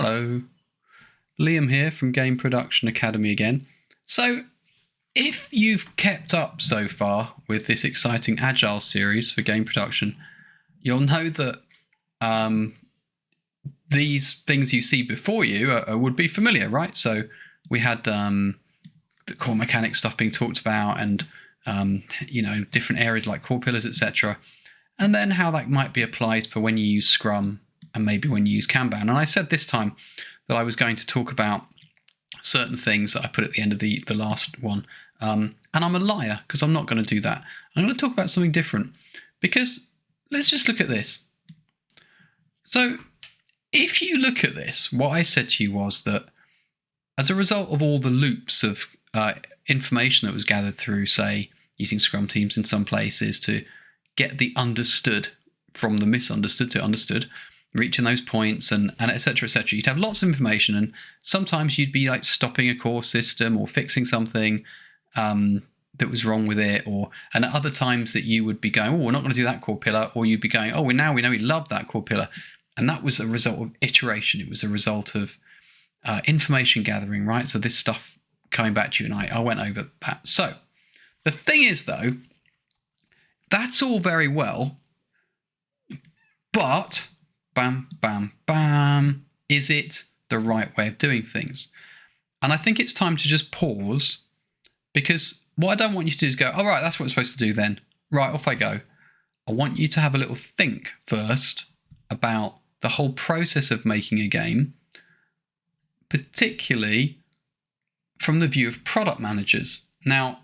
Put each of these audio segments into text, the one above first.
Hello, Liam here from Game Production Academy again. So, if you've kept up so far with this exciting Agile series for game production, you'll know that these things you see before you would be familiar, right? So we had the core mechanics stuff being talked about, and different areas like core pillars, etc. And then how that might be applied for when you use Scrum and maybe when you use Kanban. And I said this time that I was going to talk about certain things that I put at the end of the last one. And I'm a liar because I'm not going to do that. I'm going to talk about something different, because let's just look at this. So if you look at this, what I said to you was that as a result of all the loops of information that was gathered through, say, using Scrum teams in some places to get the understood from the misunderstood to understood, reaching those points and et cetera, you'd have lots of information, and sometimes you'd be like stopping a core system or fixing something that was wrong with it, and at other times that you would be going, oh, we're not going to do that core pillar, or you'd be going, oh, we know we love that core pillar. And that was a result of iteration. It was a result of information gathering, right? So this stuff coming back to you, and I went over that. So the thing is, though, that's all very well, but bam, bam, bam, is it the right way of doing things? And I think it's time to just pause, because what I don't want you to do is go, all right, that's what I'm supposed to do then. Right, off I go. I want you to have a little think first about the whole process of making a game, particularly from the view of product managers. Now,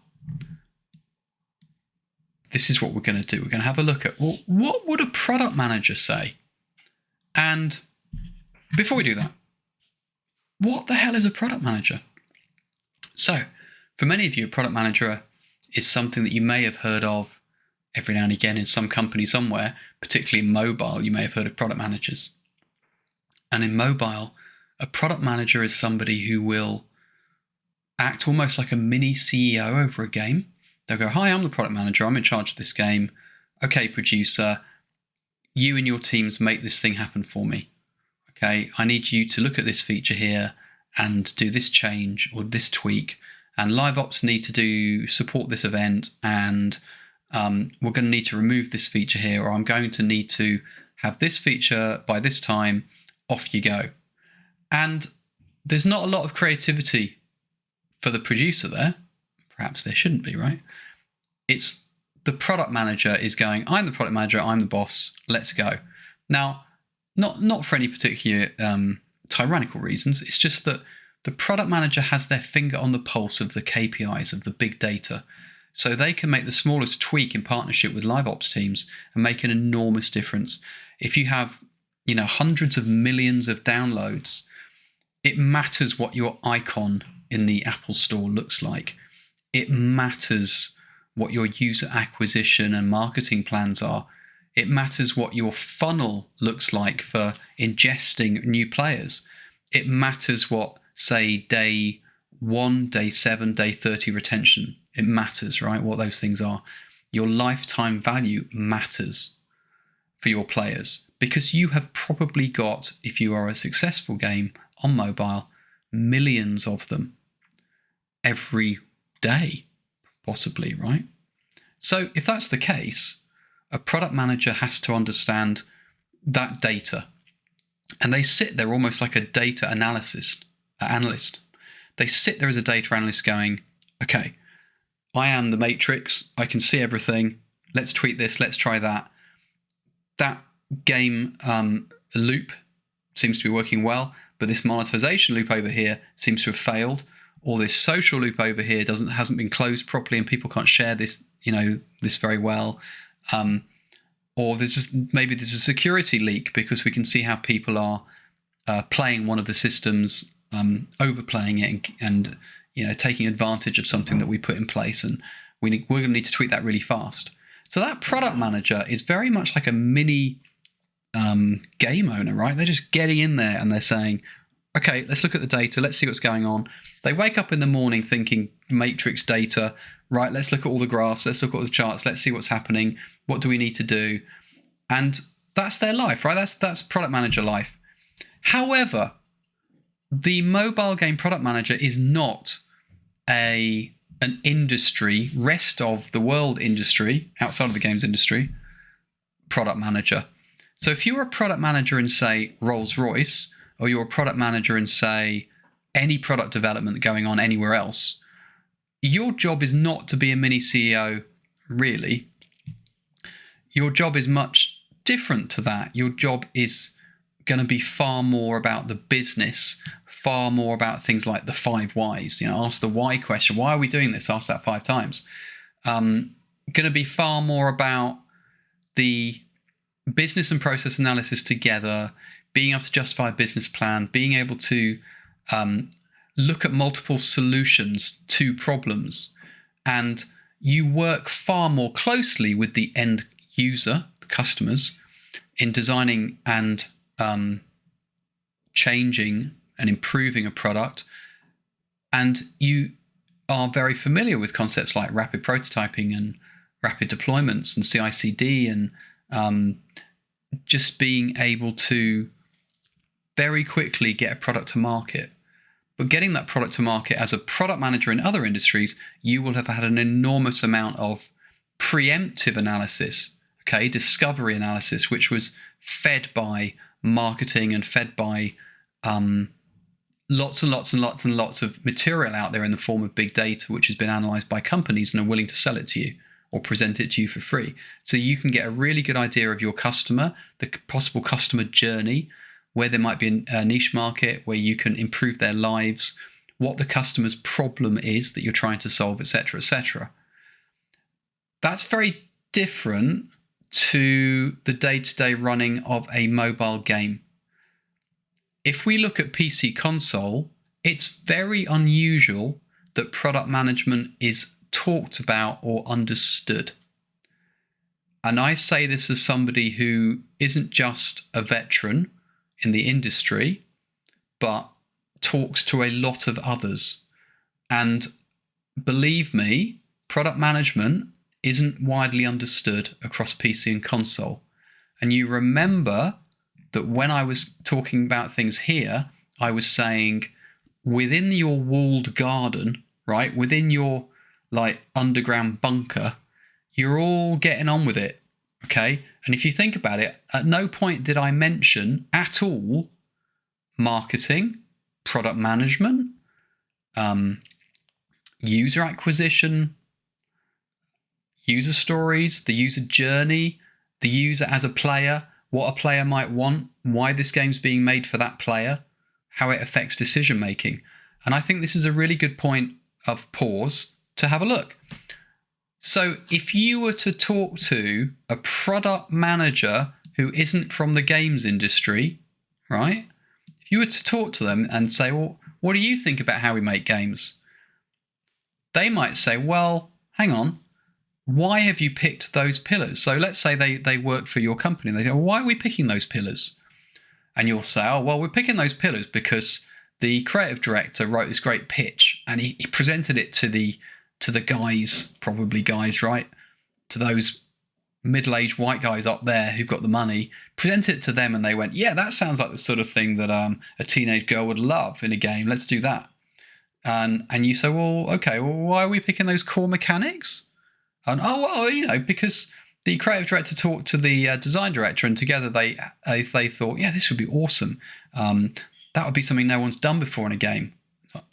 this is what we're going to do. We're going to have a look at, well, what would a product manager say? And before we do that, what the hell is a product manager? So, for many of you, a product manager is something that you may have heard of every now and again in some company somewhere, particularly in mobile. You may have heard of product managers. And in mobile, a product manager is somebody who will act almost like a mini CEO over a game. They'll go, hi, I'm the product manager. I'm in charge of this game. Okay, producer, you and your teams make this thing happen for me. Okay, I need you to look at this feature here and do this change or this tweak. And live ops need to support this event, and we're going to need to remove this feature here, or I'm going to need to have this feature by this time. Off you go. And there's not a lot of creativity for the producer there. Perhaps there shouldn't be, right? It's the product manager is going, I'm the product manager, I'm the boss, let's go. Now, not for any particular tyrannical reasons. It's just that the product manager has their finger on the pulse of the KPIs, of the big data. So they can make the smallest tweak in partnership with live ops teams and make an enormous difference. If you have, hundreds of millions of downloads, it matters what your icon in the Apple Store looks like. It matters what your user acquisition and marketing plans are. It matters what your funnel looks like for ingesting new players. It matters what, say, day 1, day 7, day 30 retention. It matters, right? What those things are. Your lifetime value matters for your players, because you have probably got, if you are a successful game on mobile, millions of them every day, possibly, right? So if that's the case, a product manager has to understand that data. And they sit there almost like a data analyst. They sit there as a data analyst going, okay, I am the matrix. I can see everything. Let's tweak this. Let's try that. That game loop seems to be working well, but this monetization loop over here seems to have failed. Or this social loop over here hasn't been closed properly, and people can't share this, this very well. Or maybe there's a security leak, because we can see how people are playing one of the systems, overplaying it, and taking advantage of something that we put in place, and we're going to need to tweak that really fast. So that product manager is very much like a mini game owner, right? They're just getting in there and they're saying, okay, let's look at the data. Let's see what's going on. They wake up in the morning thinking matrix data, right? Let's look at all the graphs. Let's look at all the charts. Let's see what's happening. What do we need to do? And that's their life, right? That's product manager life. However, the mobile game product manager is not an industry, rest of the world industry, outside of the games industry, product manager. So if you're a product manager in, say, Rolls-Royce, or you're a product manager in, say, any product development going on anywhere else, your job is not to be a mini CEO, really. Your job is much different to that. Your job is going to be far more about the business, far more about things like the 5 whys. Ask the why question. Why are we doing this? Ask that 5 times. Going to be far more about the business and process analysis together, being able to justify a business plan, being able to look at multiple solutions to problems. And you work far more closely with the end user, the customers, in designing and changing and improving a product. And you are very familiar with concepts like rapid prototyping and rapid deployments and CI/CD, and just being able to very quickly get a product to market. But getting that product to market as a product manager in other industries, you will have had an enormous amount of preemptive analysis, discovery analysis, which was fed by marketing and fed by lots and lots and lots and lots of material out there in the form of big data, which has been analyzed by companies and are willing to sell it to you or present it to you for free. So you can get a really good idea of your customer, the possible customer journey, where there might be a niche market where you can improve their lives, what the customer's problem is that you're trying to solve, etc., etc. That's very different to the day-to-day running of a mobile game. If we look at PC console, it's very unusual that product management is talked about or understood. And I say this as somebody who isn't just a veteran in the industry, but talks to a lot of others. And believe me, product management isn't widely understood across PC and console. And you remember that when I was talking about things here, I was saying within your walled garden, right, within your underground bunker, you're all getting on with it, okay? And if you think about it, at no point did I mention at all marketing, product management, user acquisition, user stories, the user journey, the user as a player, what a player might want, why this game's being made for that player, how it affects decision making. And I think this is a really good point of pause to have a look. So if you were to talk to a product manager who isn't from the games industry, right? If you were to talk to them and say, well, what do you think about how we make games? They might say, well, hang on, why have you picked those pillars? So let's say they work for your company. They go, well, why are we picking those pillars? And you'll say, oh, well, we're picking those pillars because the creative director wrote this great pitch and he presented it to the guys, probably guys, right? To those middle-aged white guys up there who've got the money, presented it to them and they went, yeah, that sounds like the sort of thing that a teenage girl would love in a game. Let's do that. And you say, well, okay, well, why are we picking those core mechanics? And because the creative director talked to the design director and together they thought, yeah, this would be awesome. That would be something no one's done before in a game.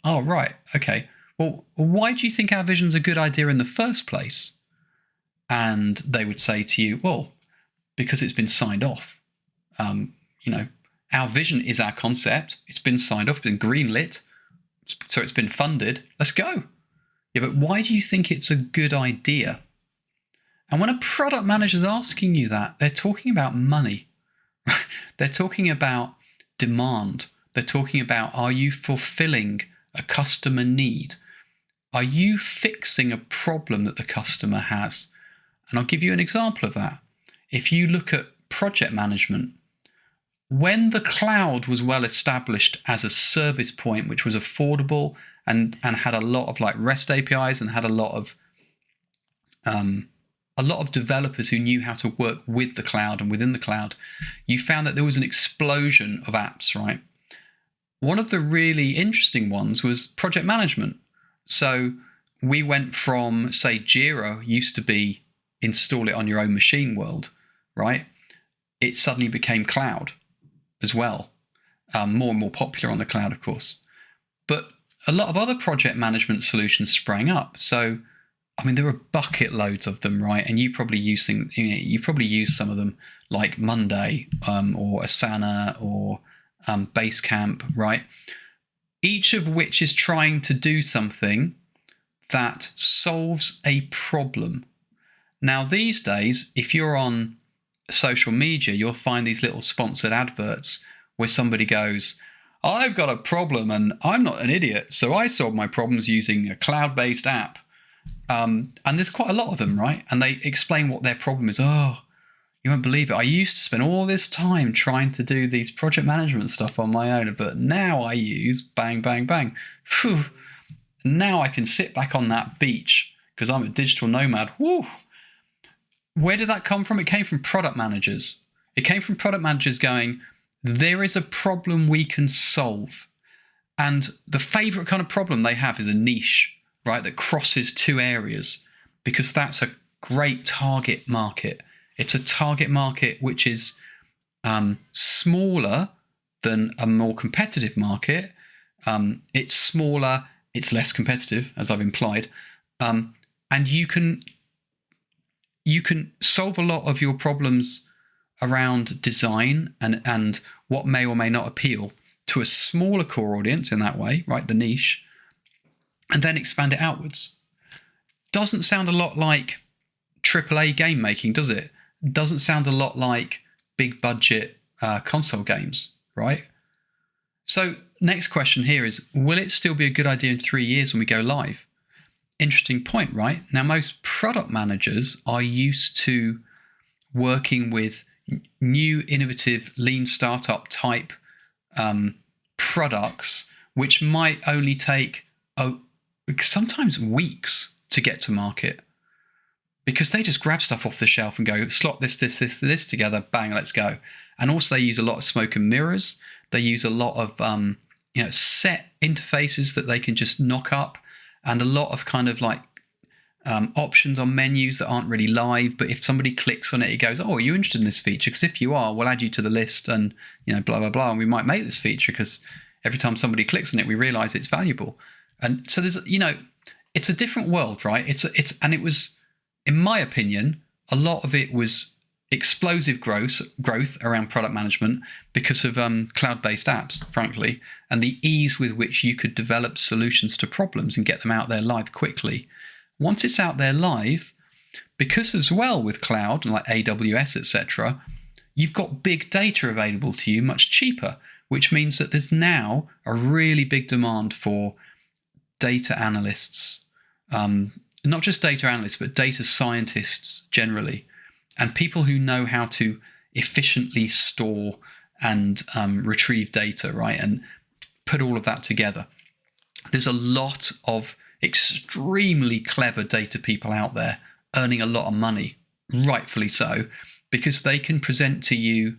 Oh, right. Okay. Well, why do you think our vision's a good idea in the first place? And they would say to you, well, because it's been signed off. Our vision is our concept. It's been signed off, it's been greenlit. So it's been funded. Let's go. Yeah, but why do you think it's a good idea? And when a product manager is asking you that, they're talking about money. They're talking about demand. They're talking about, are you fulfilling a customer need? Are you fixing a problem that the customer has? And I'll give you an example of that. If you look at project management, when the cloud was well established as a service point, which was affordable and had a lot of REST APIs and had a lot of developers who knew how to work with the cloud and within the cloud, you found that there was an explosion of apps, right? one of the really interesting ones was project management. So we went from, say, Jira used to be install it on your own machine world, right? It suddenly became cloud as well. More and more popular on the cloud, of course. But a lot of other project management solutions sprang up. So, I mean, there were bucket loads of them, right? And you probably use things. You probably use some of them like Monday or Asana or Basecamp, right? Each of which is trying to do something that solves a problem. Now, these days, if you're on social media, you'll find these little sponsored adverts where somebody goes, I've got a problem and I'm not an idiot, so I solve my problems using a cloud-based app. And there's quite a lot of them, right? And they explain what their problem is. Oh, you won't believe it. I used to spend all this time trying to do these project management stuff on my own, but now I use bang, bang, bang. Phew. Now I can sit back on that beach because I'm a digital nomad. Woo. Where did that come from? It came from product managers. It came from product managers going, there is a problem we can solve. And the favorite kind of problem they have is a niche, right, that crosses two areas, because that's a great target market. It's a target market which is smaller than a more competitive market. It's smaller, it's less competitive, as I've implied. And you can solve a lot of your problems around design and what may or may not appeal to a smaller core audience in that way, right, the niche, and then expand it outwards. Doesn't sound a lot like AAA game making, does it? Doesn't sound a lot like big budget console games, right? So next question here is, will it still be a good idea in 3 years when we go live? Interesting point, right? Now, most product managers are used to working with new, innovative, lean startup type products, which might only take sometimes weeks to get to market, because they just grab stuff off the shelf and go, slot this together, bang, let's go. And also they use a lot of smoke and mirrors. They use a lot of set interfaces that they can just knock up, and a lot of kind of like options on menus that aren't really live, but if somebody clicks on it, it goes, oh, are you interested in this feature? Because if you are, we'll add you to the list and, blah, blah, blah. And we might make this feature because every time somebody clicks on it, we realize it's valuable. And so there's, it's a different world, right? And it was, in my opinion, a lot of it was explosive growth around product management because of cloud-based apps, frankly, and the ease with which you could develop solutions to problems and get them out there live quickly. Once it's out there live, because as well with cloud, like AWS, etc., you've got big data available to you much cheaper, which means that there's now a really big demand for data analysts, not just data analysts, but data scientists generally, and people who know how to efficiently store and retrieve data, right, and put all of that together. There's a lot of extremely clever data people out there earning a lot of money, rightfully so, because they can present to you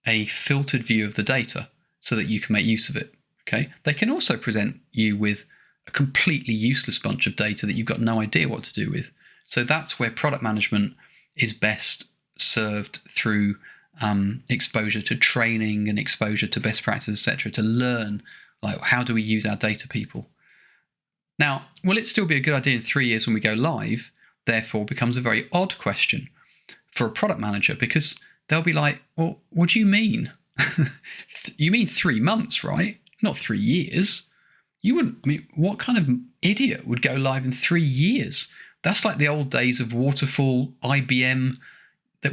a filtered view of the data so that you can make use of it. Okay, they can also present you with a completely useless bunch of data that you've got no idea what to do with. So that's where product management is best served through exposure to training and exposure to best practices, etc., to learn, like, how do we use our data people. Now, will it still be a good idea in 3 years when we go live? Therefore, becomes a very odd question for a product manager, because they'll be like, well, what do you mean? You mean 3 months, right? Not 3 years. You wouldn't, what kind of idiot would go live in 3 years? That's like the old days of waterfall, IBM,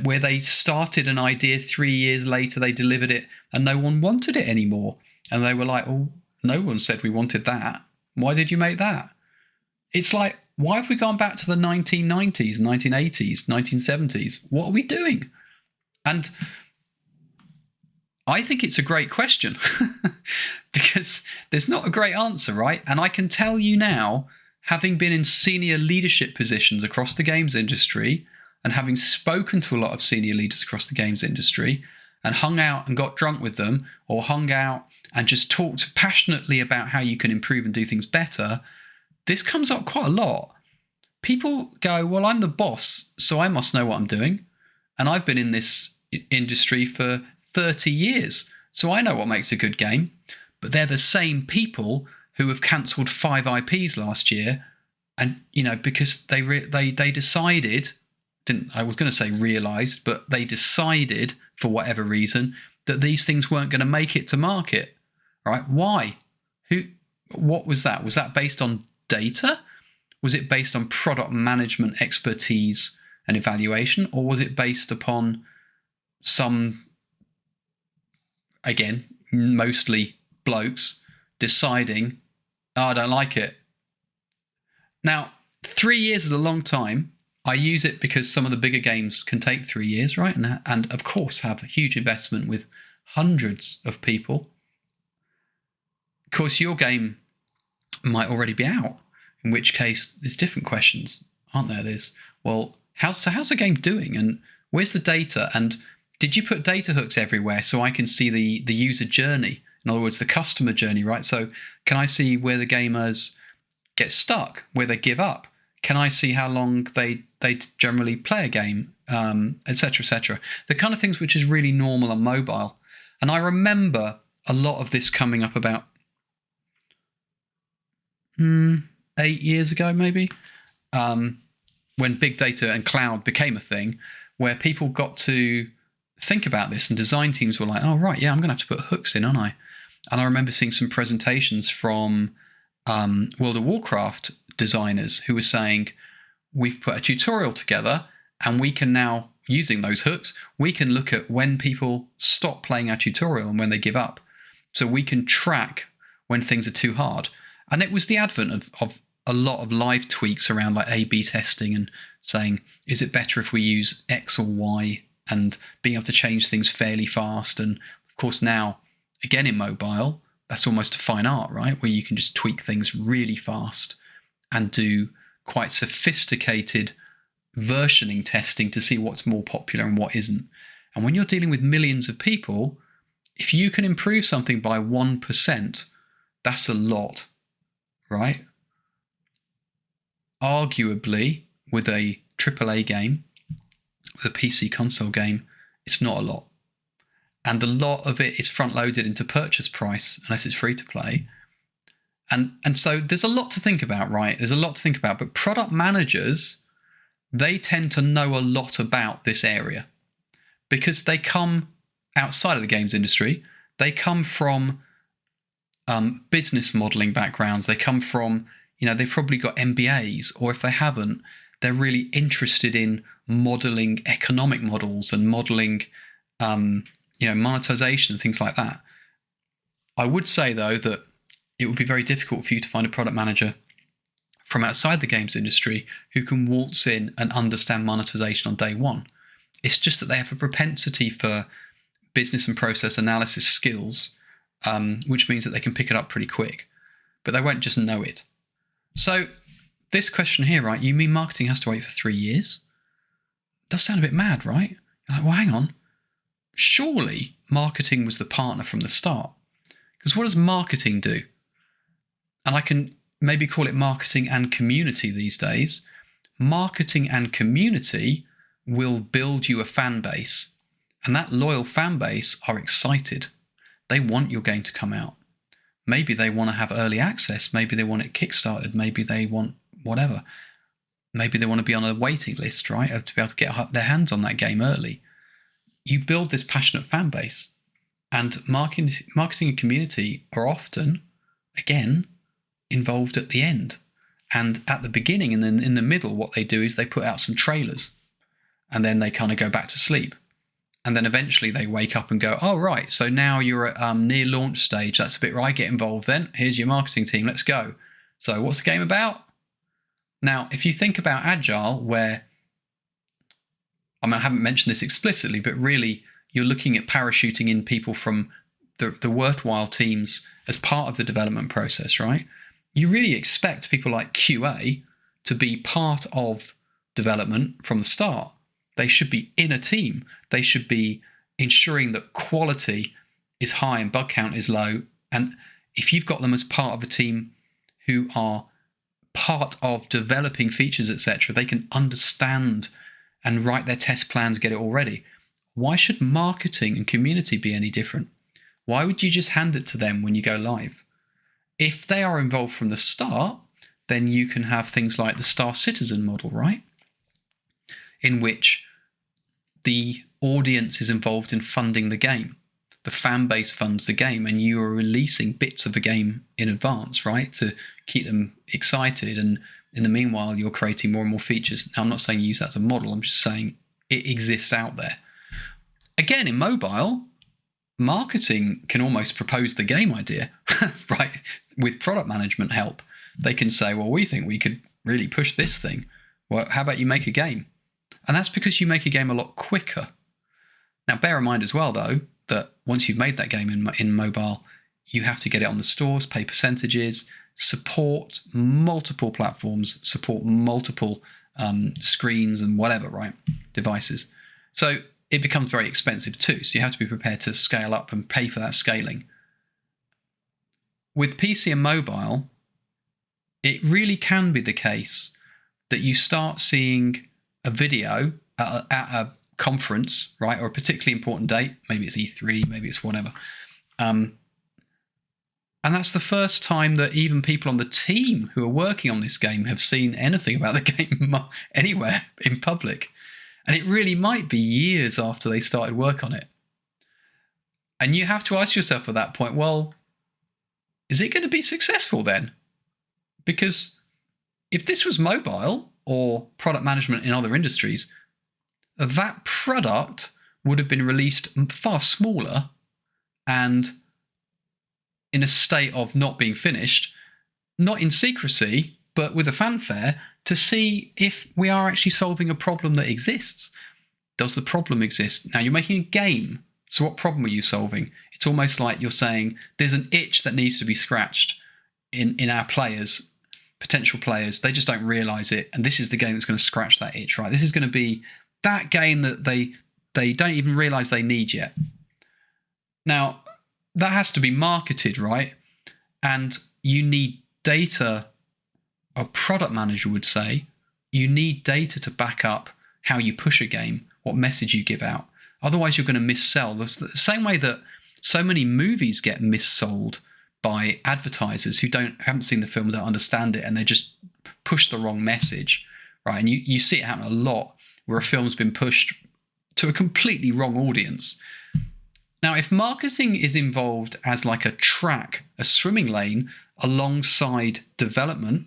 where they started an idea, 3 years later they delivered it and no one wanted it anymore. And they were like, oh, no one said we wanted that. Why did you make that? It's like, why have we gone back to the 1990s, 1980s, 1970s? What are we doing? And I think it's a great question because there's not a great answer, right? And I can tell you now, having been in senior leadership positions across the games industry and having spoken to a lot of senior leaders across the games industry, and hung out and got drunk with them, or hung out and just talked passionately about how you can improve and do things better, this comes up quite a lot. People go, well, I'm the boss, so I must know what I'm doing. And I've been in this industry for 30 years, so I know what makes a good game. But they're the same people who have cancelled 5 IPs last year, and because they decided, I was going to say realised, but they decided for whatever reason that these things weren't going to make it to market. Right? Why? What was that? Was that based on data? Was it based on product management expertise and evaluation, or was it based upon some, again, mostly blokes deciding, oh, I don't like it? Now, 3 years is a long time. I use it because some of the bigger games can take 3 years, right? And of course have a huge investment with hundreds of people. Of course, your game might already be out, in which case there's different questions, aren't there? There's, well, how's the game doing, and where's the data, and did you put data hooks everywhere so I can see the user journey? In other words, the customer journey, right? So can I see where the gamers get stuck, where they give up? Can I see how long they generally play a game, etc., etc.? The kind of things which is really normal on mobile. And I remember a lot of this coming up about 8 years ago, maybe, when big data and cloud became a thing, where people got to think about this, and design teams were like, oh, right, yeah, I'm going to have to put hooks in, aren't I? And I remember seeing some presentations from World of Warcraft designers who were saying, we've put a tutorial together, and we can now, using those hooks, we can look at when people stop playing our tutorial and when they give up. So we can track when things are too hard. And it was the advent of a lot of live tweaks around like A/B testing and saying, is it better if we use X or Y, and being able to change things fairly fast. And of course now, again in mobile, that's almost a fine art, right? Where you can just tweak things really fast and do quite sophisticated versioning testing to see what's more popular and what isn't. And when you're dealing with millions of people, if you can improve something by 1%, that's a lot, right? Arguably, with a AAA game, with a PC console game, it's not a lot. And a lot of it is front-loaded into purchase price, unless it's free to play. And so there's a lot to think about, right? There's a lot to think about. But product managers, they tend to know a lot about this area because they come outside of the games industry. They come from business modeling backgrounds. They come from, they've probably got MBAs, or if they haven't, they're really interested in modeling economic models and modeling, monetization and things like that. I would say, though, that it would be very difficult for you to find a product manager from outside the games industry who can waltz in and understand monetization on day one. It's just that they have a propensity for business and process analysis skills, which means that they can pick it up pretty quick, but they won't just know it. So this question here, right? You mean marketing has to wait for 3 years? Does sound a bit mad, right? You're like, well, hang on. Surely marketing was the partner from the start. Because what does marketing do? And I can maybe call it marketing and community these days. Marketing and community will build you a fan base. And that loyal fan base are excited. They want your game to come out. Maybe they want to have early access. Maybe they want it kickstarted. Maybe they want whatever. Maybe they want to be on a waiting list, right? To be able to get their hands on that game early. You build this passionate fan base. And marketing and community are often, again, involved at the end. And at the beginning and then in the middle, what they do is they put out some trailers. And then they kind of go back to sleep. And then eventually they wake up and go, oh, right, so now you're at near launch stage. That's the bit where I get involved then. Here's your marketing team. Let's go. So what's the game about? Now, if you think about Agile, where, I haven't mentioned this explicitly, but really you're looking at parachuting in people from the worthwhile teams as part of the development process, right? You really expect people like QA to be part of development from the start. They should be in a team. They should be ensuring that quality is high and bug count is low. And if you've got them as part of a team who are part of developing features, etc., they can understand and write their test plans, get it all ready. Why should marketing and community be any different? Why would you just hand it to them when you go live? If they are involved from the start, then you can have things like the Star Citizen model, right? In which the audience is involved in funding the game. The fan base funds the game, and you are releasing bits of the game in advance, right? To keep them excited. And in the meanwhile, you're creating more and more features. Now, I'm not saying use that as a model. I'm just saying it exists out there. Again, in mobile, marketing can almost propose the game idea, right? With product management help. They can say, well, we think we could really push this thing. Well, how about you make a game? And that's because you make a game a lot quicker. Now, bear in mind as well, though, that once you've made that game in mobile, you have to get it on the stores, pay percentages, support multiple platforms, support multiple screens and whatever, right? Devices. So it becomes very expensive too. So you have to be prepared to scale up and pay for that scaling. With PC and mobile, it really can be the case that you start seeing a video at a conference, right, or a particularly important date. Maybe it's E3, maybe it's whatever. And that's the first time that even people on the team who are working on this game have seen anything about the game anywhere in public. And it really might be years after they started work on it. And you have to ask yourself at that point, well, is it going to be successful then? Because if this was mobile or product management in other industries, that product would have been released far smaller and in a state of not being finished, not in secrecy, but with a fanfare to see if we are actually solving a problem that exists. Does the problem exist? Now, you're making a game. So what problem are you solving? It's almost like you're saying there's an itch that needs to be scratched in our players, potential players. They just don't realize it. And this is the game that's going to scratch that itch, right? This is going to be that game that they don't even realize they need yet. Now, that has to be marketed, right? And you need data. A product manager would say you need data to back up how you push a game, what message you give out. Otherwise, you're going to missell. The same way that so many movies get missold by advertisers who haven't seen the film, don't understand it, and they just push the wrong message, right? And you see it happen a lot where a film's been pushed to a completely wrong audience. Now, if marketing is involved as like a track, a swimming lane alongside development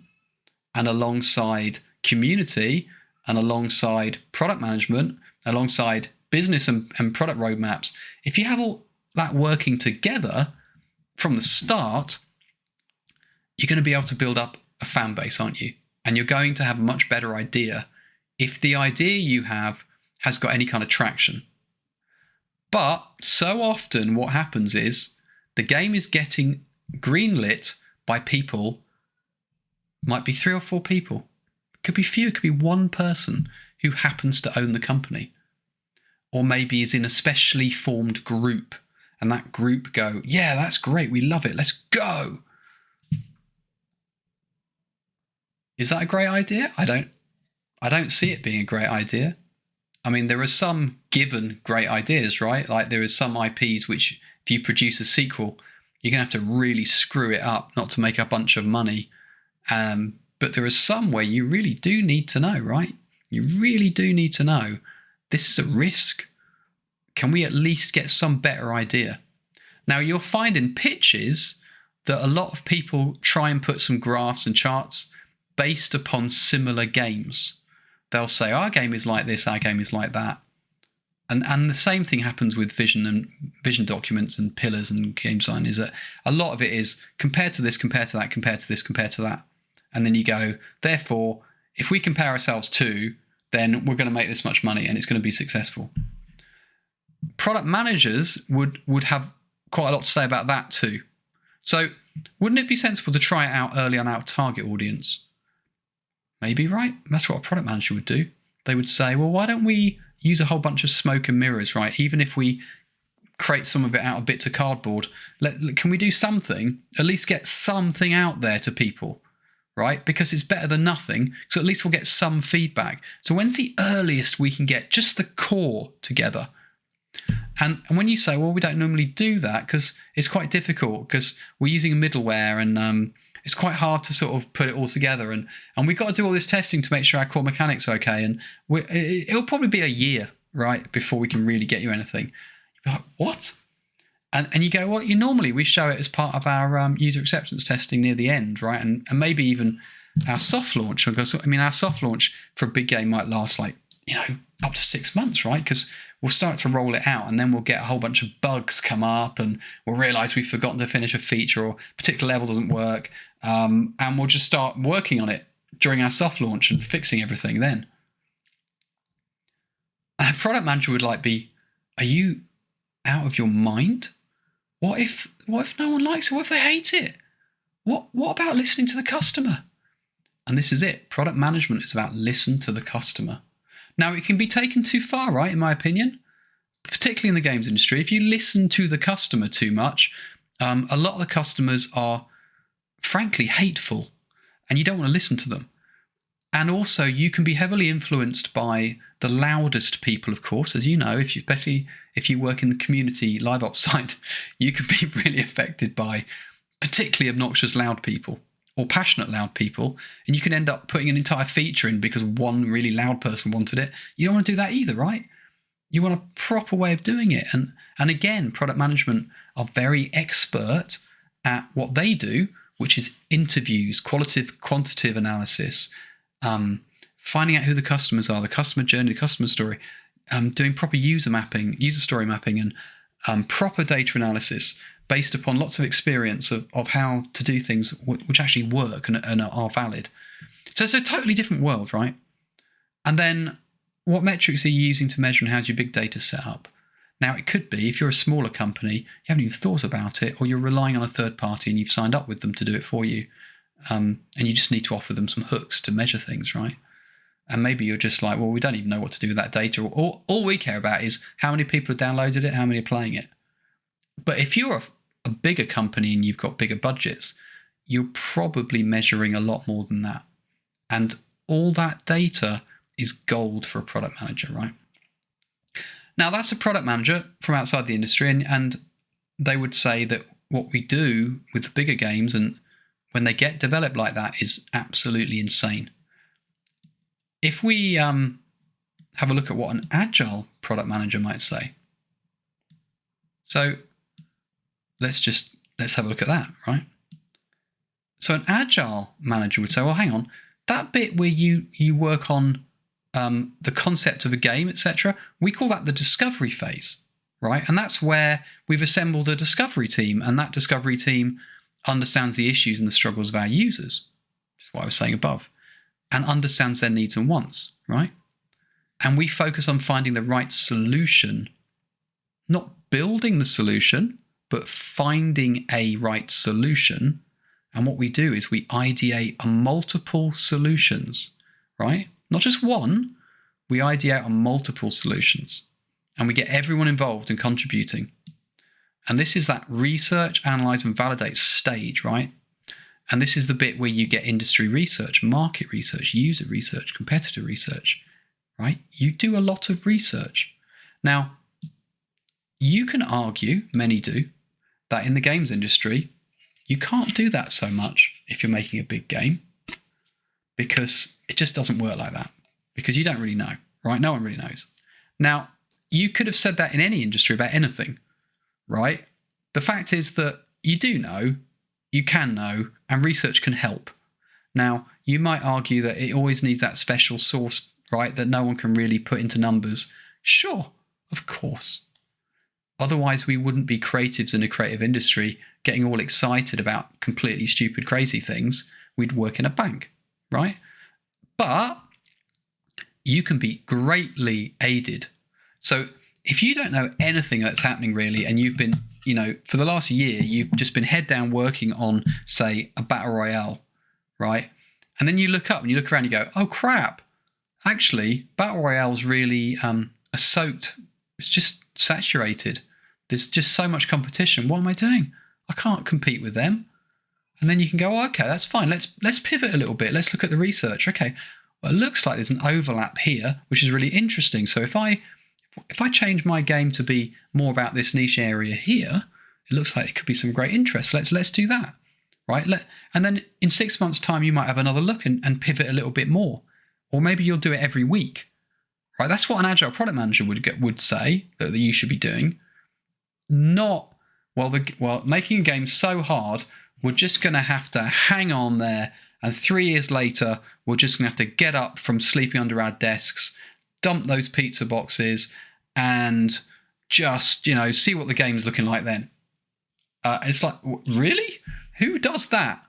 and alongside community and alongside product management, alongside business and product roadmaps, if you have all that working together from the start, you're going to be able to build up a fan base, aren't you? And you're going to have a much better idea if the idea you have has got any kind of traction. But so often what happens is the game is getting greenlit by people, might be 3 or 4 people. It could be few, it could be one person who happens to own the company. Or maybe is in a specially formed group, and that group go, yeah, that's great, we love it, let's go. Is that a great idea? I don't see it being a great idea. I mean, there are some given great ideas, right? Like there is some IPs which, if you produce a sequel, you're going to have to really screw it up, not to make a bunch of money. But there are some where you really do need to know, right? You really do need to know, this is a risk. Can we at least get some better idea? Now, you'll find in pitches that a lot of people try and put some graphs and charts based upon similar games. They'll say, our game is like this, our game is like that. And the same thing happens with vision documents and pillars and game design, is that a lot of it is compared to this, compared to that, compared to this, compared to that. And then you go, therefore, if we compare ourselves to, then we're going to make this much money and it's going to be successful. Product managers would have quite a lot to say about that too. So wouldn't it be sensible to try it out early on our target audience? Maybe, right? That's what a product manager would do. They would say, well, why don't we use a whole bunch of smoke and mirrors, right? Even if we create some of it out of bits of cardboard. Can we do something? At least get something out there to people, right? Because it's better than nothing. So at least we'll get some feedback. So when's the earliest we can get just the core together? And when you say, well, we don't normally do that because it's quite difficult because we're using a middleware and it's quite hard to sort of put it all together. And we've got to do all this testing to make sure our core mechanic's okay. And it'll probably be a year, right, before we can really get you anything. You're like, what? And you go, well, normally we show it as part of our user acceptance testing near the end, right? And maybe even our soft launch. Because, I mean, our soft launch for a big game might last like, up to 6 months, right? Because we'll start to roll it out and then we'll get a whole bunch of bugs come up and we'll realize we've forgotten to finish a feature or a particular level doesn't work. And we'll just start working on it during our soft launch and fixing everything then. And a product manager would are you out of your mind? What if no one likes it? What if they hate it? What about listening to the customer? And this is it. Product management is about listen to the customer. Now, it can be taken too far, right, in my opinion, particularly in the games industry. If you listen to the customer too much, a lot of the customers are, frankly, hateful, and you don't want to listen to them. And also, you can be heavily influenced by the loudest people, of course, as you know, especially if you work in the community live ops side, you can be really affected by particularly obnoxious loud people or passionate loud people, and you can end up putting an entire feature in because one really loud person wanted it. You don't want to do that either, right? You want a proper way of doing it. And again, product management are very expert at what they do, which is interviews, quantitative analysis, finding out who the customers are, the customer journey, the customer story, doing proper user story mapping, and proper data analysis based upon lots of experience of how to do things which actually work and are valid. So it's a totally different world, right? And then what metrics are you using to measure and how's your big data set up? Now, it could be if you're a smaller company, you haven't even thought about it, or you're relying on a third party and you've signed up with them to do it for you. And you just need to offer them some hooks to measure things, right? And maybe you're just like, well, we don't even know what to do with that data. Or all we care about is how many people have downloaded it, how many are playing it. But if you're a bigger company and you've got bigger budgets, you're probably measuring a lot more than that. And all that data is gold for a product manager, right? Now, that's a product manager from outside the industry, and they would say that what we do with the bigger games and when they get developed like that is absolutely insane. If we have a look at what an agile product manager might say. So let's have a look at that, right? So an agile manager would say, well, hang on, that bit where you work on the concept of a game, etc., we call that the discovery phase, right? And that's where we've assembled a discovery team, and that discovery team understands the issues and the struggles of our users, which is what I was saying above, and understands their needs and wants, right? And we focus on finding the right solution, not building the solution, but finding a right solution. And what we do is we ideate on multiple solutions, right? Not just one, we ideate on multiple solutions. And we get everyone involved in contributing. And this is that research, analyze, and validate stage, right? And this is the bit where you get industry research, market research, user research, competitor research, right? You do a lot of research. Now, you can argue, many do, that in the games industry, you can't do that so much if you're making a big game, because it just doesn't work like that, because you don't really know, right? No one really knows. Now, you could have said that in any industry about anything, right? The fact is that you do know, you can know, and research can help. Now, you might argue that it always needs that special source, right, that no one can really put into numbers. Sure, of course. Otherwise, we wouldn't be creatives in a creative industry getting all excited about completely stupid, crazy things. We'd work in a bank, right? But you can be greatly aided. So if you don't know anything that's happening really, and you've been, for the last year, you've just been head down working on, say, a battle royale, right? And then you look up and you look around and you go, oh crap, actually, battle royales really are soaked. It's just saturated. There's just so much competition. What am I doing? I can't compete with them. And then you can go, okay, that's fine. Let's pivot a little bit. Let's look at the research. Okay, well, it looks like there's an overlap here, which is really interesting. So if I change my game to be more about this niche area here, it looks like it could be some great interest. Let's do that, right? And then in 6 months' time, you might have another look and pivot a little bit more, or maybe you'll do it every week, right? That's what an agile product manager would say that you should be doing. Not making a game so hard, we're just going to have to hang on there, and 3 years later, we're just going to have to get up from sleeping under our desks, dump those pizza boxes, and just, see what the game's looking like then. It's like, really? Who does that?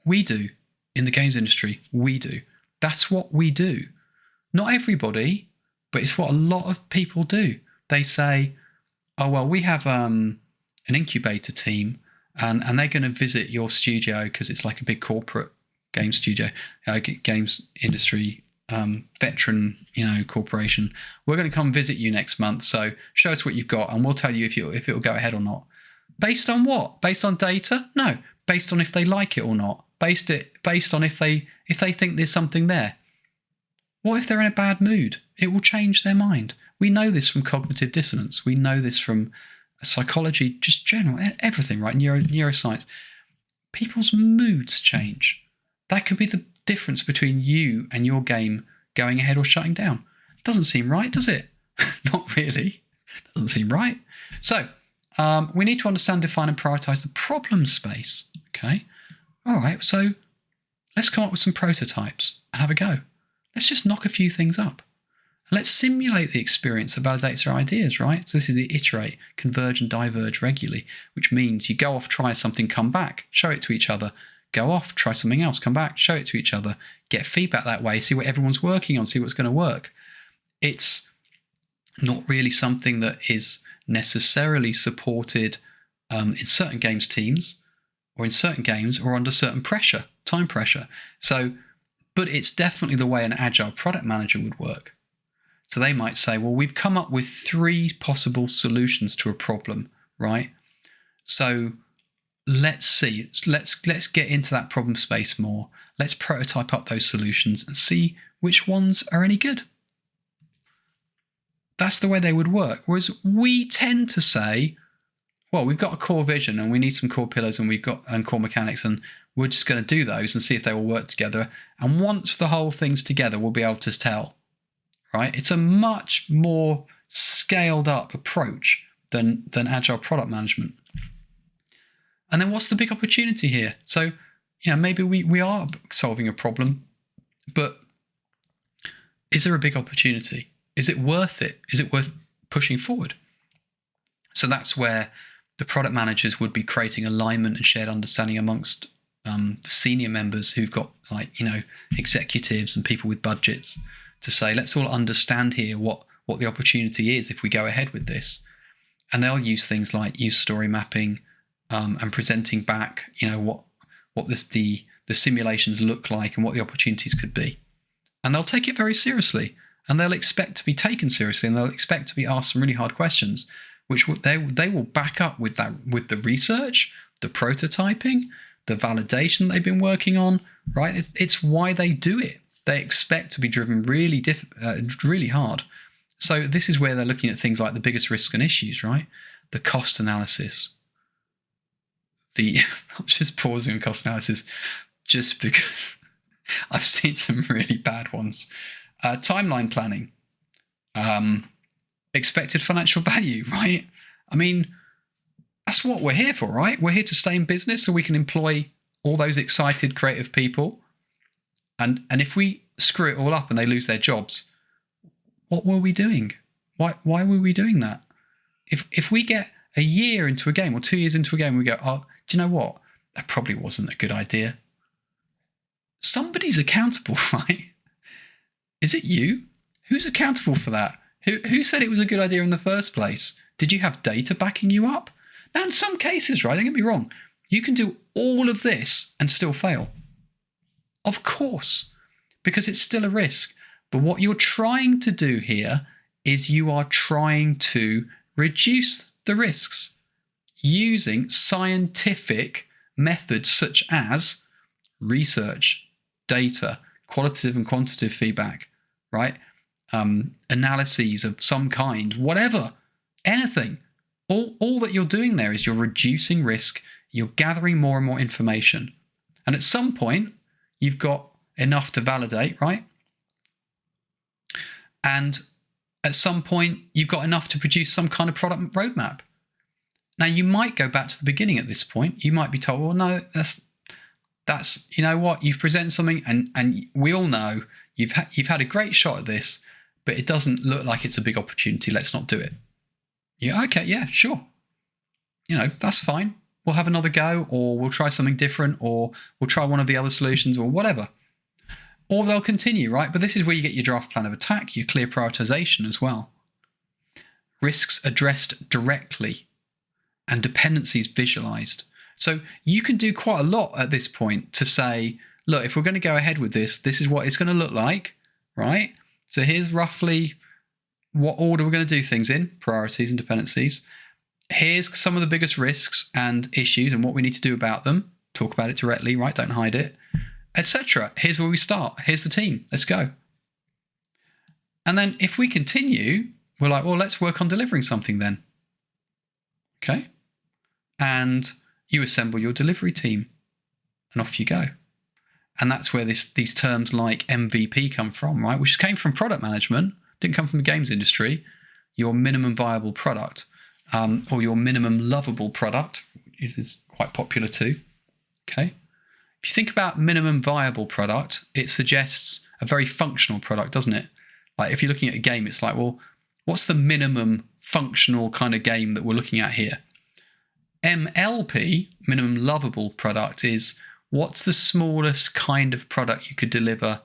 We do. In the games industry, we do. That's what we do. Not everybody, but it's what a lot of people do. They say, oh, well, we have an incubator team, and they're going to visit your studio because it's like a big corporate game studio, games industry, veteran, corporation. We're going to come visit you next month. So show us what you've got, and we'll tell you if it'll go ahead or not. Based on what? Based on data? No. Based on if they like it or not. Based on if they think there's something there. What if they're in a bad mood? It will change their mind. We know this from cognitive dissonance. We know this from psychology, just general, everything, right? Neuroscience. People's moods change. That could be the difference between you and your game going ahead or shutting down. Doesn't seem right, does it? Not really. Doesn't seem right. So, we need to understand, define, and prioritize the problem space. Okay. All right. So let's come up with some prototypes and have a go. Let's just knock a few things up. Let's simulate the experience that validates our ideas, right? So this is the iterate, converge, and diverge regularly, which means you go off, try something, come back, show it to each other, go off, try something else, come back, show it to each other, get feedback that way, see what everyone's working on, see what's going to work. It's not really something that is necessarily supported in certain games teams or in certain games or under certain pressure, time pressure. So, but it's definitely the way an agile product manager would work. So they might say, well, we've come up with 3 possible solutions to a problem, right? So let's see, let's get into that problem space more. Let's prototype up those solutions and see which ones are any good. That's the way they would work. Whereas we tend to say, well, we've got a core vision and we need some core pillars and core mechanics, and we're just going to do those and see if they all work together. And once the whole thing's together, we'll be able to tell, right? It's a much more scaled up approach than agile product management. And then what's the big opportunity here? So, maybe we are solving a problem, but is there a big opportunity? Is it worth it? Is it worth pushing forward? So that's where the product managers would be creating alignment and shared understanding amongst the senior members who've got executives and people with budgets to say, let's all understand here what the opportunity is if we go ahead with this. And they'll use things like user story mapping and presenting back, what the simulations look like and what the opportunities could be. And they'll take it very seriously. And they'll expect to be taken seriously, and they'll expect to be asked some really hard questions, which they will back up with the research, the prototyping, the validation they've been working on. Right? It's why they do it. They expect to be driven really really hard. So this is where they're looking at things like the biggest risks and issues, right? The cost analysis. I'm just pausing on cost analysis, just because I've seen some really bad ones. Timeline planning, expected financial value, right? I mean, that's what we're here for, right? We're here to stay in business so we can employ all those excited, creative people. And if we screw it all up and they lose their jobs, what were we doing? Why were we doing that? If we get a year into a game or 2 years into a game, we go, oh, do you know what? That probably wasn't a good idea. Somebody's accountable, right? Is it you? Who's accountable for that? Who said it was a good idea in the first place? Did you have data backing you up? Now, in some cases, right, don't get me wrong, you can do all of this and still fail. Of course, because it's still a risk. But what you're trying to do here is you are trying to reduce the risks using scientific methods such as research, data, qualitative and quantitative feedback, right? Analyses of some kind, whatever, anything. All that you're doing there is you're reducing risk, you're gathering more and more information. And at some point, you've got enough to validate, right? And at some point, you've got enough to produce some kind of product roadmap. Now, you might go back to the beginning at this point. You might be told, well, no, that's you know what, you've presented something and we all know you've had a great shot at this, but it doesn't look like it's a big opportunity. Let's not do it. Yeah, okay, yeah, sure. That's fine. We'll have another go, or we'll try something different, or we'll try one of the other solutions, or whatever. Or they'll continue, right? But this is where you get your draft plan of attack, your clear prioritization as well. Risks addressed directly and dependencies visualized. So you can do quite a lot at this point to say, look, if we're going to go ahead with this, this is what it's going to look like, right? So here's roughly what order we're going to do things in, priorities and dependencies. Here's some of the biggest risks and issues and what we need to do about them. Talk about it directly, right? Don't hide it, etc. Here's where we start. Here's the team. Let's go. And then if we continue, we're like, well, let's work on delivering something then. Okay. And you assemble your delivery team and off you go. And that's where these terms like MVP come from, right? Which came from product management, didn't come from the games industry. Your minimum viable product, or your minimum lovable product is quite popular too. Okay. If you think about minimum viable product, it suggests a very functional product, doesn't it? Like if you're looking at a game, it's like, well, what's the minimum functional kind of game that we're looking at here? MLP, minimum lovable product, is what's the smallest kind of product you could deliver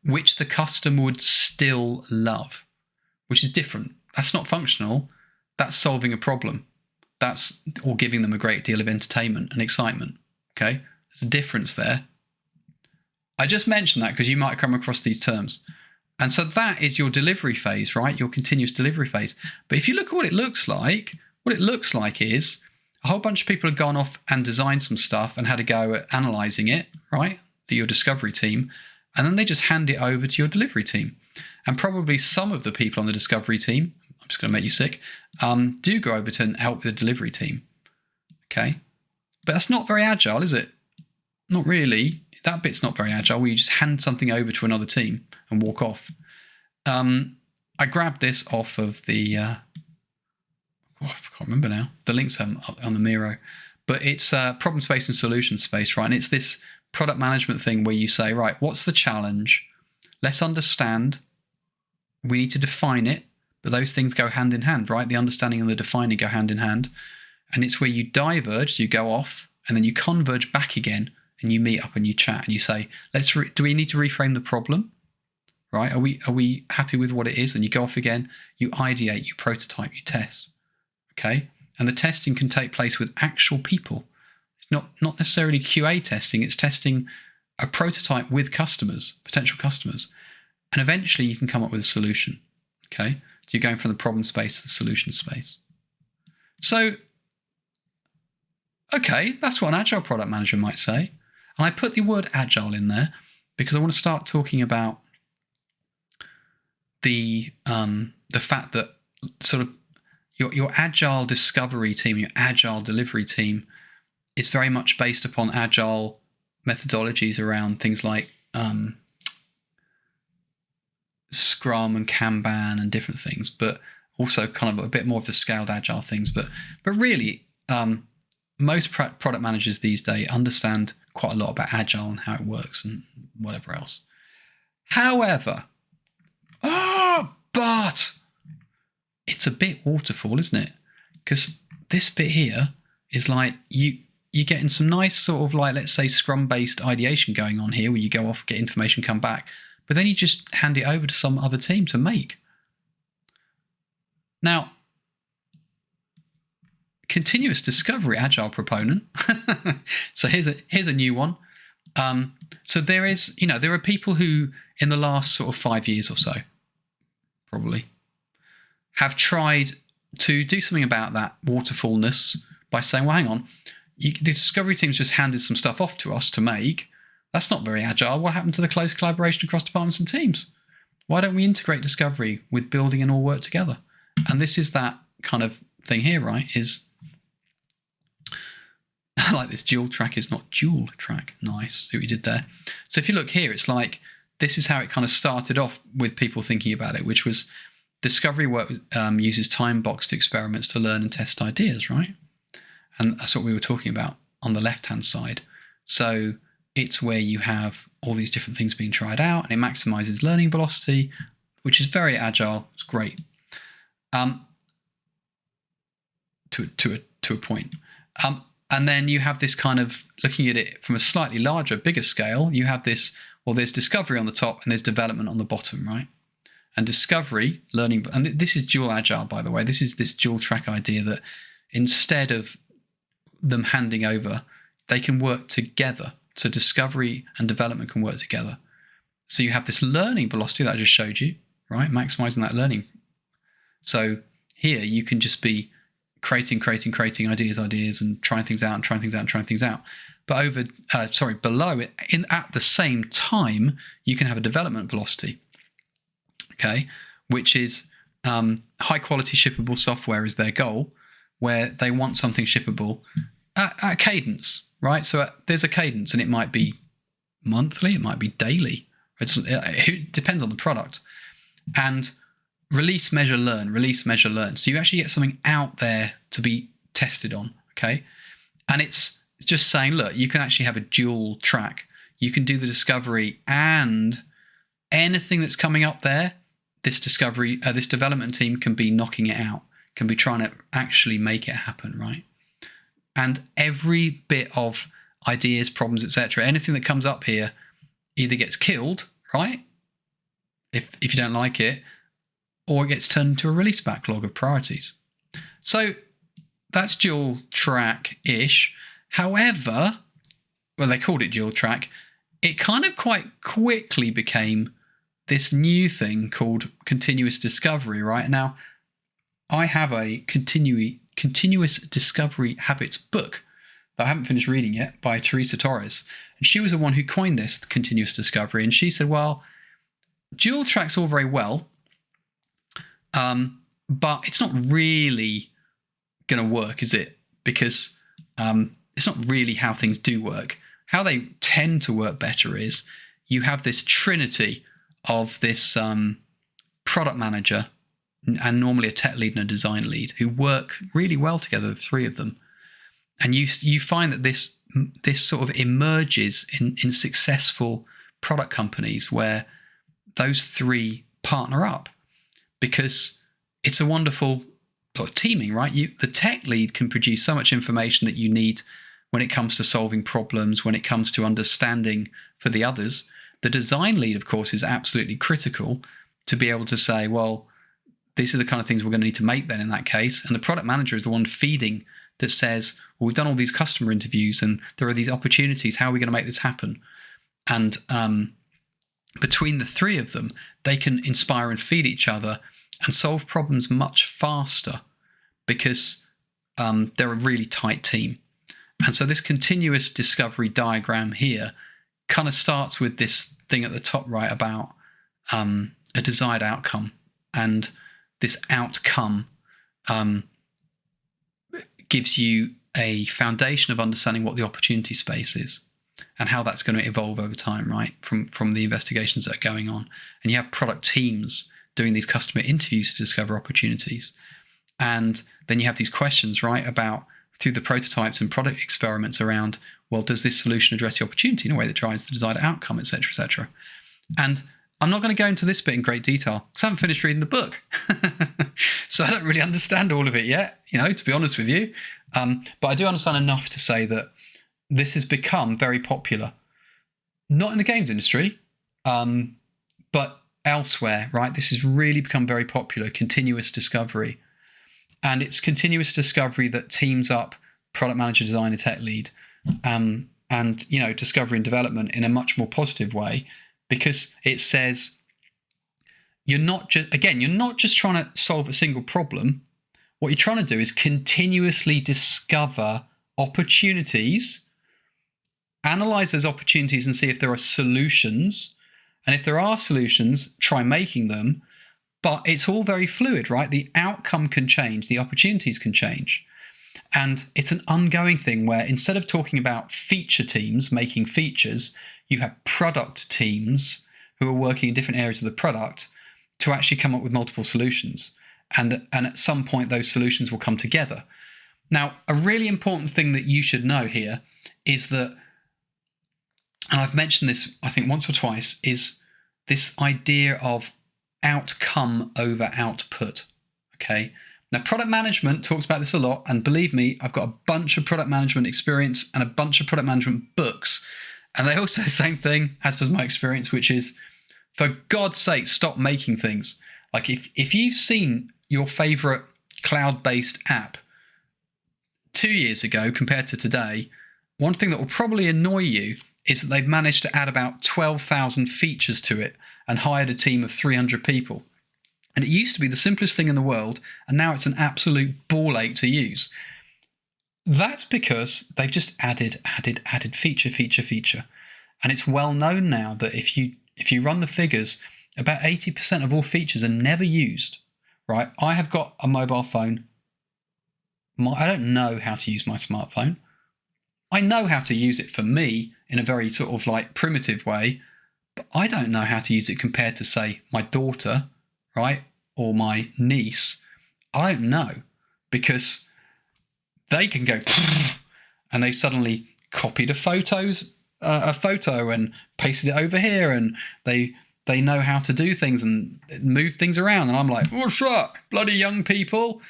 which the customer would still love, which is different. That's not functional. That's solving a problem. Or giving them a great deal of entertainment and excitement. Okay, there's a difference there. I just mentioned that because you might come across these terms. And so that is your delivery phase, right? Your continuous delivery phase. But if you look at what it looks like is a whole bunch of people have gone off and designed some stuff and had a go at analyzing it, right? Your discovery team. And then they just hand it over to your delivery team. And probably some of the people on the discovery team, I'm just going to make you sick, do go over to help with the delivery team. Okay. But that's not very agile, is it? Not really. That bit's not very agile, where you just hand something over to another team and walk off. I grabbed this off of the, I can't remember now. The link's on the Miro. But it's problem space and solution space, right? And it's this product management thing where you say, right, what's the challenge? Let's understand. We need to define it. But those things go hand in hand, right? The understanding and the defining go hand in hand. And it's where you diverge, so you go off, and then you converge back again, and you meet up and you chat and you say, do we need to reframe the problem? Right? Are we happy with what it is? And you go off again, you ideate, you prototype, you test. Okay? And the testing can take place with actual people. It's not necessarily QA testing, it's testing a prototype with customers, potential customers. And eventually you can come up with a solution. Okay? So you're going from the problem space to the solution space. So, okay, that's what an agile product manager might say. And I put the word agile in there because I want to start talking about the fact that sort of your agile discovery team, your agile delivery team is very much based upon agile methodologies around things like Scrum and Kanban and different things, but also kind of a bit more of the scaled agile things. But really, most product managers these days understand quite a lot about agile and how it works and whatever else. However, but it's a bit waterfall, isn't it? Because this bit here is like you're getting some nice sort of like, let's say, Scrum-based ideation going on here, where you go off, get information, come back, but then you just hand it over to some other team to make. Now, continuous discovery agile proponent. So here's a new one. So there are people who in the last sort of 5 years or so, probably, have tried to do something about that waterfallness by saying, well, hang on, the discovery team's just handed some stuff off to us to make. That's not very agile. What happened to the close collaboration across departments and teams? Why don't we integrate discovery with building and all work together? And this is that kind of thing here, right? Is I like this dual track is not dual track. Nice. See what you did there. So if you look here, it's like this is how it kind of started off with people thinking about it, which was discovery work uses time-boxed experiments to learn and test ideas, right? And that's what we were talking about on the left-hand side. So it's where you have all these different things being tried out, and it maximizes learning velocity, which is very agile. It's great. To a point. And then you have this kind of, looking at it from a slightly larger, bigger scale, you have this, well, there's discovery on the top and there's development on the bottom, right? And discovery, learning, and this is dual agile, by the way. This is this dual track idea that instead of them handing over, they can work together. So discovery and development can work together. So you have this learning velocity that I just showed you, right? Maximizing that learning. So here you can just be creating ideas and trying things out. But below it, at the same time, you can have a development velocity, okay, which is high quality shippable software is their goal, where they want something shippable at cadence, right? So there's a cadence, and it might be monthly, it might be daily. It depends on the product. And release, measure, learn. So you actually get something out there to be tested on, okay? And it's just saying, look, you can actually have a dual track. You can do the discovery, and anything that's coming up there, this development team can be knocking it out, can be trying to actually make it happen, right? And every bit of ideas, problems, etc., anything that comes up here either gets killed, right? If you don't like it, or it gets turned into a release backlog of priorities. So that's dual track-ish. However, well, they called it dual track. It kind of quite quickly became this new thing called continuous discovery, right? Now, I have a continuous discovery habits book that I haven't finished reading yet by Teresa Torres. And she was the one who coined this continuous discovery. And she said, well, dual track's all very well, but it's not really going to work, is it? Because it's not really how things do work. How they tend to work better is you have this trinity of this product manager and normally a tech lead and a design lead who work really well together, the three of them. And you find that this sort of emerges in successful product companies where those three partner up, because it's a wonderful teaming, right? The tech lead can produce so much information that you need when it comes to solving problems, when it comes to understanding for the others. The design lead, of course, is absolutely critical to be able to say, well, these are the kind of things we're going to need to make then in that case. And the product manager is the one feeding that says, well, we've done all these customer interviews and there are these opportunities. How are we going to make this happen? And between the three of them, they can inspire and feed each other and solve problems much faster because they're a really tight team. And so this continuous discovery diagram here kind of starts with this thing at the top right about a desired outcome. And this outcome gives you a foundation of understanding what the opportunity space is and how that's going to evolve over time, right, from the investigations that are going on. And you have product teams doing these customer interviews to discover opportunities. And then you have these questions, right, about through the prototypes and product experiments around, well, does this solution address the opportunity in a way that drives the desired outcome, et cetera, et cetera. And I'm not going to go into this bit in great detail because I haven't finished reading the book. So I don't really understand all of it yet, to be honest with you. But I do understand enough to say that this has become very popular, not in the games industry, but elsewhere, right? This has really become very popular, continuous discovery. And it's continuous discovery that teams up product manager, designer, tech lead, and discovery and development in a much more positive way, because it says you're not just trying to solve a single problem what you're trying to do is continuously discover opportunities, analyze those opportunities and see if there are solutions. And if there are solutions, try making them. But it's all very fluid, right? The outcome can change, the opportunities can change. And it's an ongoing thing where instead of talking about feature teams making features, you have product teams who are working in different areas of the product to actually come up with multiple solutions. And at some point, those solutions will come together. Now, a really important thing that you should know here is that, and I've mentioned this, I think, once or twice, is this idea of outcome over output. Okay. Now, product management talks about this a lot. And believe me, I've got a bunch of product management experience and a bunch of product management books. And they all say the same thing, as does my experience, which is, for God's sake, stop making things. Like if you've seen your favorite cloud-based app 2 years ago compared to today, one thing that will probably annoy you is that they've managed to add about 12,000 features to it and hired a team of 300 people. And it used to be the simplest thing in the world, and now it's an absolute ball ache to use. That's because they've just added feature. And it's well known now that if you run the figures, about 80% of all features are never used, right? I have got a mobile phone. I don't know how to use my smartphone. I know how to use it for me in a very sort of like primitive way, but I don't know how to use it compared to, say, my daughter, right? Or my niece. I don't know, because they can go and they suddenly copied a photo and pasted it over here, and they know how to do things and move things around. And I'm like, what's up, bloody young people?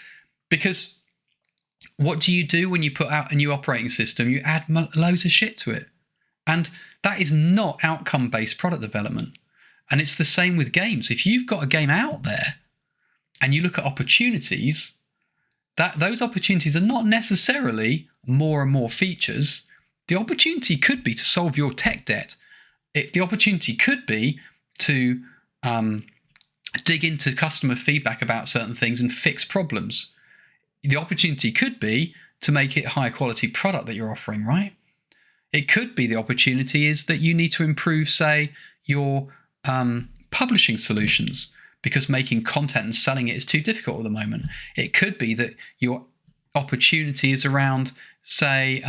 Because what do you do when you put out a new operating system? You add loads of shit to it. And that is not outcome-based product development. And it's the same with games. If you've got a game out there and you look at opportunities, those opportunities are not necessarily more and more features. The opportunity could be to solve your tech debt. The opportunity could be to dig into customer feedback about certain things and fix problems. The opportunity could be to make it a high quality product that you're offering, right? It could be the opportunity is that you need to improve, say, your publishing solutions, because making content and selling it is too difficult at the moment. It could be that your opportunity is around, say,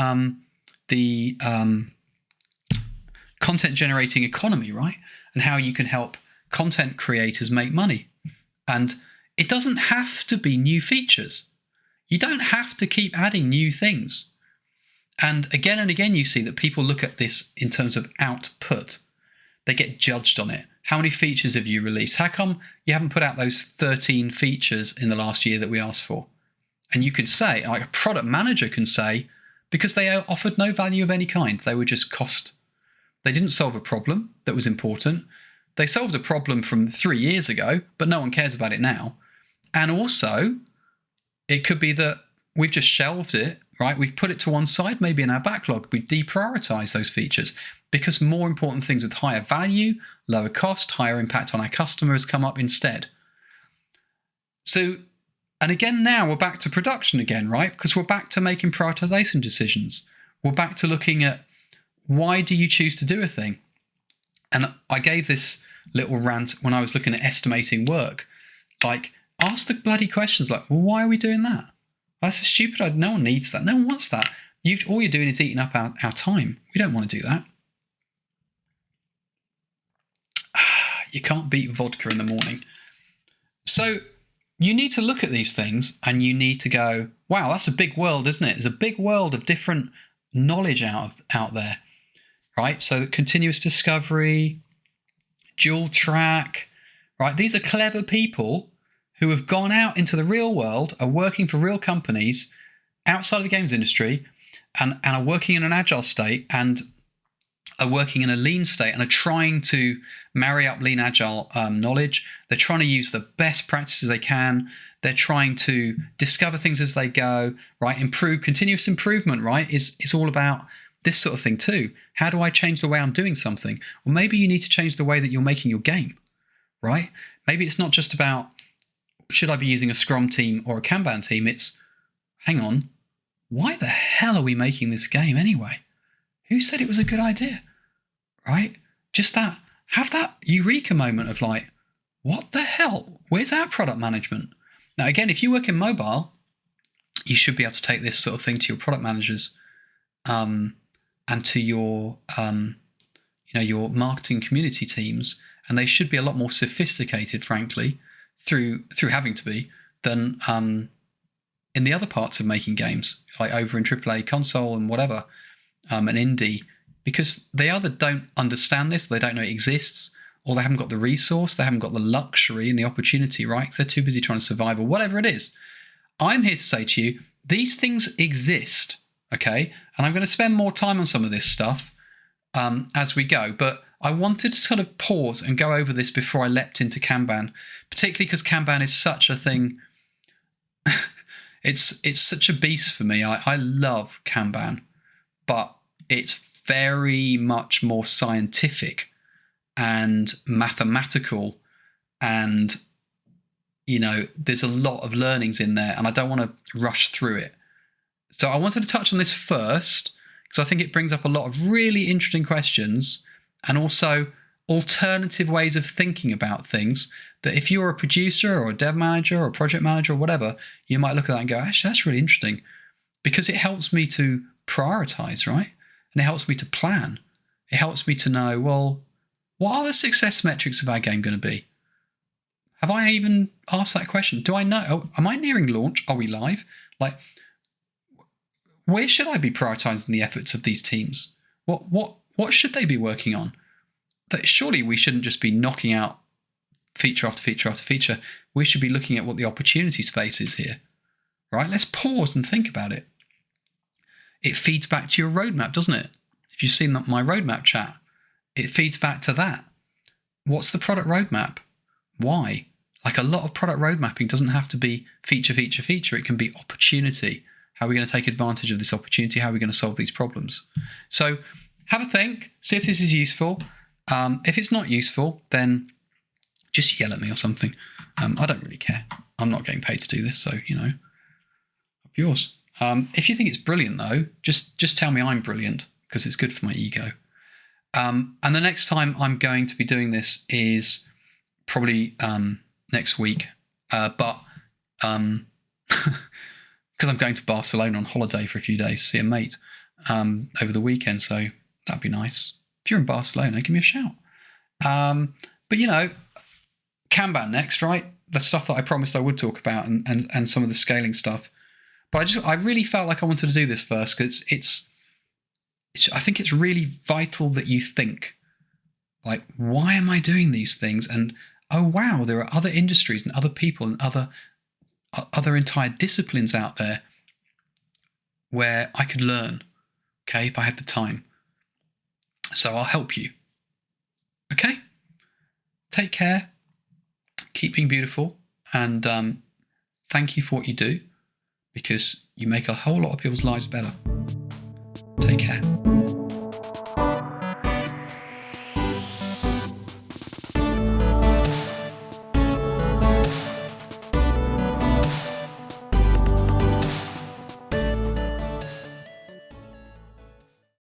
the content generating economy, right? And how you can help content creators make money. And it doesn't have to be new features. You don't have to keep adding new things. And again, you see that people look at this in terms of output. They get judged on it. How many features have you released? How come you haven't put out those 13 features in the last year that we asked for? And you could say, like a product manager can say, because they offered no value of any kind. They were just cost. They didn't solve a problem that was important. They solved a problem from 3 years ago, but no one cares about it now. And also, it could be that we've just shelved it, right? We've put it to one side, maybe in our backlog. We deprioritize those features because more important things with higher value, lower cost, higher impact on our customers come up instead. So, and again, now we're back to production again, right? Because we're back to making prioritization decisions. We're back to looking at, why do you choose to do a thing? And I gave this little rant when I was looking at estimating work. Like, ask the bloody questions like, well, why are we doing that? That's a stupid idea. No one needs that. No one wants that. All you're doing is eating up our time. We don't want to do that. You can't beat vodka in the morning. So you need to look at these things and you need to go, wow, that's a big world, isn't it? There's a big world of different knowledge out there, right? So continuous discovery, dual track, right? These are clever people who have gone out into the real world, are working for real companies outside of the games industry, and are working in an agile state and are working in a lean state and are trying to marry up lean agile knowledge. They're trying to use the best practices they can. They're trying to discover things as they go, right? Improve, continuous improvement, right? Is all about this sort of thing too. How do I change the way I'm doing something? Well, maybe you need to change the way that you're making your game, right? Maybe it's not just about should I be using a Scrum team or a Kanban team? It's, hang on, why the hell are we making this game anyway? Who said it was a good idea? Right? Just that, have that eureka moment of like, what the hell? Where's our product management? Now, again, if you work in mobile, you should be able to take this sort of thing to your product managers and to your, your marketing community teams, and they should be a lot more sophisticated, frankly, through having to be, than in the other parts of making games, like over in AAA console and whatever, and indie, because they either don't understand this, they don't know it exists, or they haven't got the resource, they haven't got the luxury and the opportunity, right? Because they're too busy trying to survive or whatever it is. I'm here to say to you, these things exist, okay? And I'm going to spend more time on some of this stuff as we go. But I wanted to sort of pause and go over this before I leapt into Kanban, particularly because Kanban is such a thing. It's such a beast for me. I love Kanban, but it's very much more scientific and mathematical, and there's a lot of learnings in there, and I don't want to rush through it. So I wanted to touch on this first because I think it brings up a lot of really interesting questions and also alternative ways of thinking about things that if you're a producer or a dev manager or a project manager or whatever, you might look at that and go, actually, that's really interesting, because it helps me to prioritize, right? And it helps me to plan. It helps me to know, well, what are the success metrics of our game going to be? Have I even asked that question? Do I know? Oh, am I nearing launch? Are we live? Like, where should I be prioritizing the efforts of these teams? What should they be working on? That surely we shouldn't just be knocking out feature after feature after feature. We should be looking at what the opportunity space is here, right? Let's pause and think about it. It feeds back to your roadmap, doesn't it? If you've seen my roadmap chat, it feeds back to that. What's the product roadmap? Why? Like, a lot of product road mapping doesn't have to be feature, feature, feature. It can be opportunity. How are we going to take advantage of this opportunity? How are we going to solve these problems? So have a think, see if this is useful. If it's not useful, then just yell at me or something. I don't really care. I'm not getting paid to do this, so, up yours. If you think it's brilliant, though, just tell me I'm brilliant, because it's good for my ego. And the next time I'm going to be doing this is probably next week, but because I'm going to Barcelona on holiday for a few days to see a mate over the weekend, so that'd be nice. If you're in Barcelona, give me a shout. But Kanban next, right? The stuff that I promised I would talk about, and some of the scaling stuff. But I really felt like I wanted to do this first because I think it's really vital that you think, like, why am I doing these things? And oh wow, there are other industries and other people and other entire disciplines out there where I could learn, okay, if I had the time. So I'll help you. Okay? Take care. Keep being beautiful. And thank you for what you do, because you make a whole lot of people's lives better. Take care.